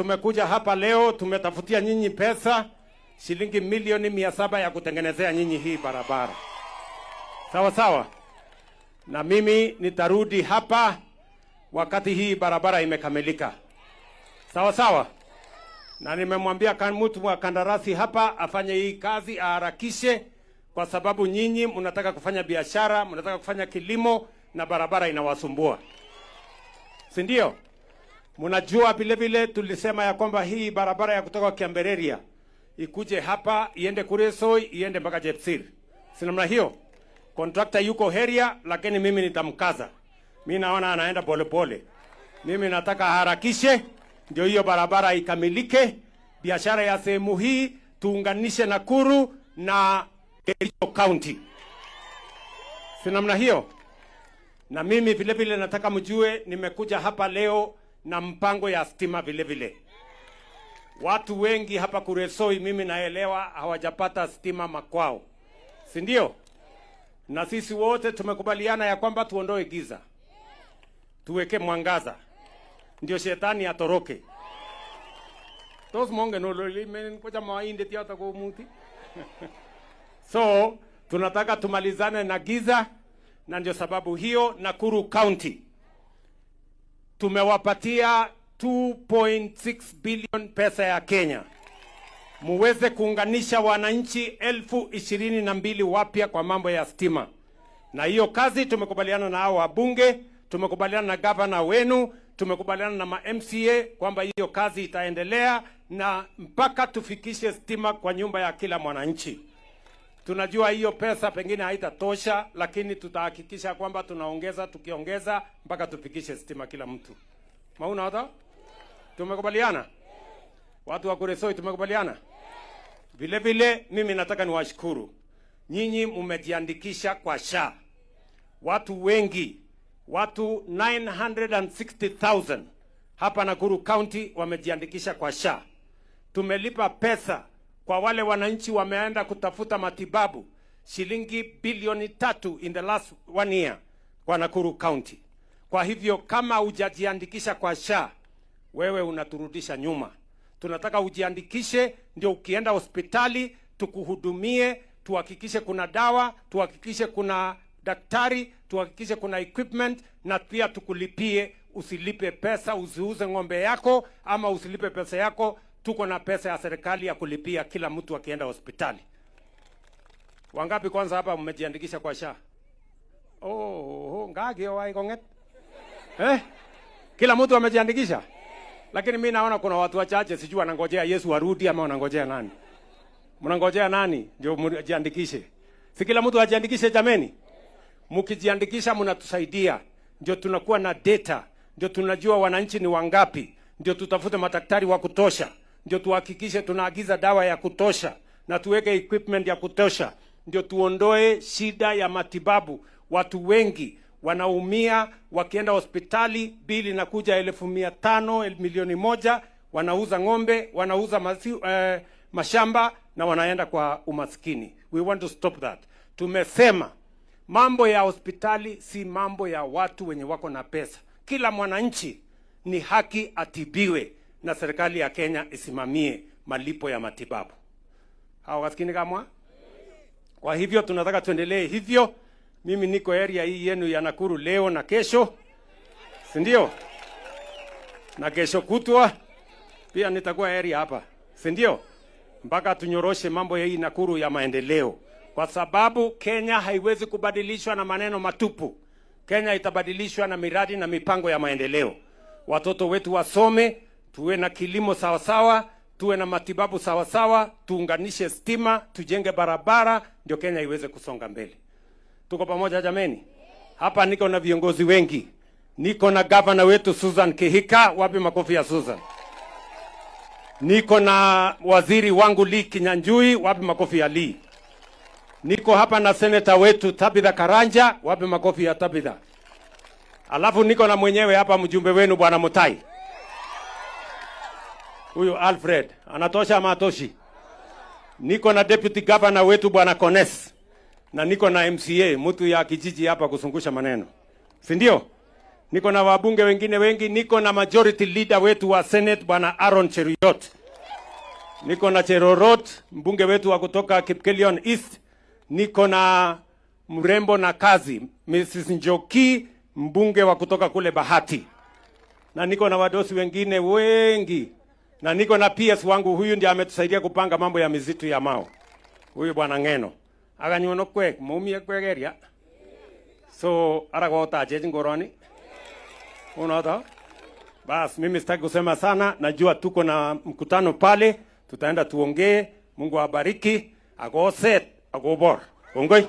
tumekuja hapa leo, tumetafutia nyinyi pesa shilingi milioni 700 ya kutengenezea nyinyi hii barabara. Sawa sawa. Na mimi nitarudi hapa wakati hii barabara imekamilika. Sawa sawa. Na nimemwambia mtu wa kandarasi hapa afanye hii kazi aharakishe, kwa sababu nyinyi mnataka kufanya biashara, mnataka kufanya kilimo na barabara inawasumbua. Si ndio? Mnajua vile vile tulisema ya kwamba hii barabara ya kutoka Kiambereria ikuje hapa iende Kuresoi iende mpaka Jepsir. Si namna hiyo? Contractor yuko Heria, lakini mimi nitamkaza. Mimi naona anaenda pole pole. Mimi nataka harakishe ndio hiyo barabara ikamilike. Biashara ya sehemu hii tuunganishe Nakuru na Kericho County. Si namna hiyo? Na mimi vile vile nataka mjue nimekuja hapa leo na mpango ya stima vile vile. Watu wengi hapa Kuresoi mimi naelewa hawajapata stima makwao. Si ndio? Na sisi wote tumekubaliana ya kwamba tuondoe giza. Tuweke mwangaza. Ndio shetani atoroke. Tos monge no loli koja mainde tiata ko muti. So, tunataka tumalizane na giza, na ndio sababu hiyo Nakuru County tumewapatia 2.6 billion pesa ya Kenya. Muweze kuunganisha wananchi 22,000 wapya kwa mambo ya stima. Na hiyo kazi tumekubaliana na hao wabunge, tumekubaliana na gavana wenu, tumekubaliana na ma-MCA kwamba hiyo kazi itaendelea na mpaka tufikishe stima kwa nyumba ya kila mwananchi. Tunajua hiyo pesa pengine haitatosha, lakini tutahakikisha kwamba tunaongeza, tukiongeza mpaka tufikishe stima kila mtu. Mauna hata? Tumekubaliana? Watu wa Kuresoi tumekubaliana? Vile vile mimi nataka niwashukuru. Nyinyi mmejiandikisha kwa SHA. Watu wengi, watu 960,000 hapa Nakuru County wamejiandikisha kwa SHA. Tumelipa pesa kwa wale wananchi wameenda kutafuta matibabu shilingi bilioni 3 in the last 1 year kwa Nakuru County. Kwa hivyo kama hujajiandikisha kwa SHA, wewe unaturudisha nyuma. Tunataka ujiandikishe ndio ukienda hospitali tukuhudumie, tuhakikishe kuna dawa, tuhakikishe kuna daktari, tuhakikishe kuna equipment, na pia tukulipie. Usilipe pesa, usiuze ng'ombe yako ama usilipe pesa yako. Tuko na pesa ya serikali ya kulipia kila mtu akienda hospitali. Wangapi kwanza hapa mmejiandikisha kwa SHA? Ngage wai konget. Kila mtu amejiandikisha? Lakini mimi naona kuna watu wachache, sijui wanangojea Yesu arudi ama wanangojea nani. Mnangojea nani ndio mjiandikishe? Si kila mtu ajiandikishe jameni? Mkijiandikisha mnatusaidia. Ndio tunakuwa na data, ndio tunajua wananchi ni wangapi, ndio tutafute madaktari wa kutosha, ndio tuhakikishe tunaagiza dawa ya kutosha na tuweke equipment ya kutosha, ndio tuondoe shida ya matibabu. Watu wengi wanaumia wakienda hospitali, bili na kuja 1,500, milioni 1, wanauza ng'ombe, wanauza mashamba na wanaenda kwa umaskini. We want to stop that. Tumesema mambo ya hospitali si mambo ya watu wenye wako na pesa. Kila mwananchi ni haki atibiwe na serikali ya Kenya isimamie malipo ya matibabu. Hawasikini kama? Kwa hivyo tunataka tuendelee hivyo. Mimi niko area hii yenu ya Nakuru leo na kesho. Si ndio? Na kesho kutwa pia nitakuwa area hapa. Si ndio? Mpaka tunyoroshe mambo ya hii Nakuru ya maendeleo. Kwa sababu Kenya haiwezi kubadilishwa na maneno matupu. Kenya itabadilishwa na miradi na mipango ya maendeleo. Watoto wetu wasome, tuwe na kilimo sawa sawa, tuwe na matibabu sawa sawa, tuunganishe stima, tujenge barabara, ndio Kenya iweze kusonga mbele. Tuko pamoja jameni? Hapa niko na viongozi wengi. Niko na gavana wetu Susan Kihika, wapi makofi ya Susan. Niko na waziri wangu Lee Kinyanjui, wapi makofi ya Lee. Niko hapa na senator wetu Tabitha Karanja, wapi makofi ya Tabitha. Alafu niko na mwenyewe hapa mjumbe wenu Bwana Mutai. Huyu Alfred, anatosha ama atoshi? Niko na deputy governor wetu Bwana Kones. Na niko na MCA, mtu ya kijiji hapa kuzungusha maneno. Si ndio? Niko na wabunge wengine wengi, niko na majority leader wetu wa Senate Bwana Aaron Cheruiyot. Niko na Cherorot, mbunge wetu wa kutoka Kipkelion East. Niko na mrembo na kazi Mrs. Njoki, mbunge wa kutoka kule Bahati. Na niko na wadosi wengine wengi. Na niko na PS wangu, huyu ndiye ametusaidia kupanga mambo ya mizitu ya Mao. Huyu Bwana Ngeno. Aganyono kwe, mumie kwegeria. So, aragota ajeji ngoroni. Unaota? Bas, mimi sitaki kusema sana. Najua tuko na mkutano pale. Tutaenda tuongee. Mungu awabariki. Ago set, ago bor. Ongoi.